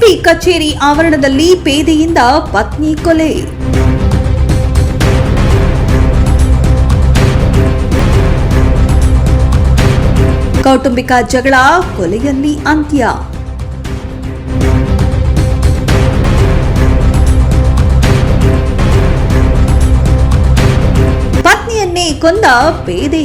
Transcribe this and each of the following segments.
SP ಕಚೇರಿ ಆವರಣದಲ್ಲಿ ಪೇದೆಯಿಂದ ಪತ್ನಿ ಕೊಲೆ. ಕೌಟುಂಬಿಕ ಜಗಳ, ಕೊಲೆಯಲ್ಲಿ ಅಂತ್ಯ. ಪತ್ನಿಯನ್ನೇ ಕೊಂದ ಪೇದೆ.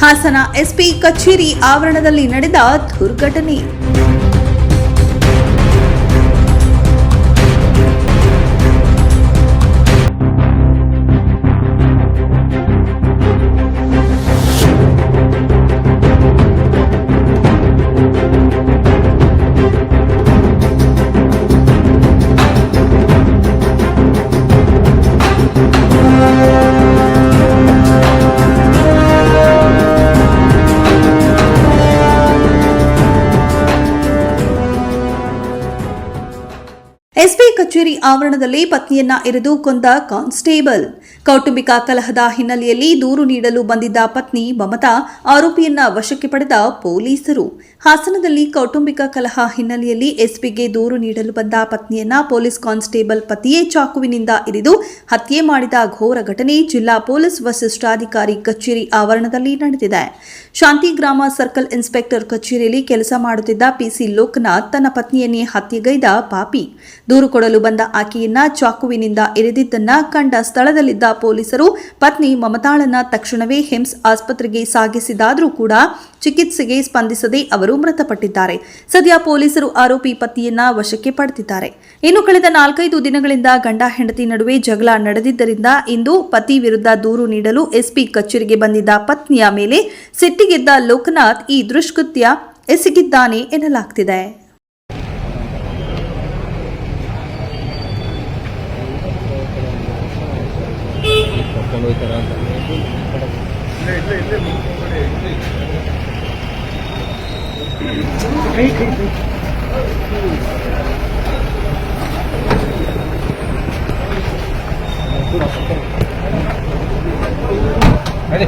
ಹಾಸನ ಎಸ್ಪಿ ಕಚೇರಿ ಆವರಣದಲ್ಲಿ ನಡೆದ ದುರ್ಘಟನೆ. ಎಸ್ಪಿ ಕಚೇರಿ ಆವರಣದಲ್ಲಿ ಪತ್ನಿಯನ್ನ ಇರಿದು ಕೊಂದ ಕಾನ್ಸ್ಟೇಬಲ್. ಕೌಟುಂಬಿಕ ಕಲಹದ ಹಿನ್ನೆಲೆಯಲ್ಲಿ ದೂರು ನೀಡಲು ಬಂದಿದ್ದ ಪತ್ನಿ ಮಮತಾ ಆರೋಪಿಯನ್ನ ವಶಕ್ಕೆ ಪಡೆದ ಪೊಲೀಸರು. ಹಾಸನದಲ್ಲಿ ಕೌಟುಂಬಿಕ ಕಲಹ ಹಿನ್ನೆಲೆಯಲ್ಲಿ ಎಸ್ಪಿಗೆ ದೂರು ನೀಡಲು ಬಂದ ಪತ್ನಿಯನ್ನ ಪೊಲೀಸ್ ಕಾನ್ಸ್ಟೇಬಲ್ ಪತಿಯೇ ಚಾಕುವಿನಿಂದ ಇರಿದು ಹತ್ಯೆ ಮಾಡಿದ ಘೋರ ಘಟನೆ ಜಿಲ್ಲಾ ಪೊಲೀಸ್ ವರಿಷ್ಠಾಧಿಕಾರಿ ಕಚೇರಿ ಆವರಣದಲ್ಲಿ ನಡೆದಿದೆ. ಶಾಂತಿಗ್ರಾಮ ಸರ್ಕಲ್ ಇನ್ಸ್ಪೆಕ್ಟರ್ ಕಚೇರಿಯಲ್ಲಿ ಕೆಲಸ ಮಾಡುತ್ತಿದ್ದ ಪಿಸಿ ಲೋಕನಾಥ್ ತನ್ನ ಪತ್ನಿಯನ್ನೇ ಹತ್ಯೆಗೈದ ಪಾಪಿ. ದೂರು ಕೊಡಲು ಬಂದ ಆಕೆಯನ್ನ ಚಾಕುವಿನಿಂದ ಇರಿದಿದ್ದನ್ನ ಕಂಡ ಸ್ಥಳದಲ್ಲಿದ್ದ ಪೊಲೀಸರು ಪತ್ನಿ ಮಮತಾಳನ್ನ ತಕ್ಷಣವೇ ಹಿಮ್ಸ್ ಆಸ್ಪತ್ರೆಗೆ ಸಾಗಿಸಿದಾದರೂ ಕೂಡ ಚಿಕಿತ್ಸೆಗೆ ಸ್ಪಂದಿಸದೆ ಅವರು ಮೃತಪಟ್ಟಿದ್ದಾರೆ. ಸದ್ಯ ಪೊಲೀಸರು ಆರೋಪಿ ಪತಿಯನ್ನ ವಶಕ್ಕೆ ಪಡೆದಿದ್ದಾರೆ. ಇನ್ನು ಕಳೆದ 4-5 ದಿನಗಳಿಂದ ಗಂಡ ಹೆಂಡತಿ ನಡುವೆ ಜಗಳ ನಡೆದಿದ್ದರಿಂದ ಇಂದು ಪತಿ ವಿರುದ್ಧ ದೂರು ನೀಡಲು ಎಸ್ಪಿ ಕಚೇರಿಗೆ ಬಂದಿದ್ದ ಪತ್ನಿಯ ಮೇಲೆ ಸಿಟ್ಟಿಗೆದ್ದ ಲೋಕನಾಥ್ ಈ ದುಷ್ಕೃತ್ಯ ಎಸಗಿದ್ದಾನೆ ಎನ್ನಲಾಗ್ತಿದೆ. Ready?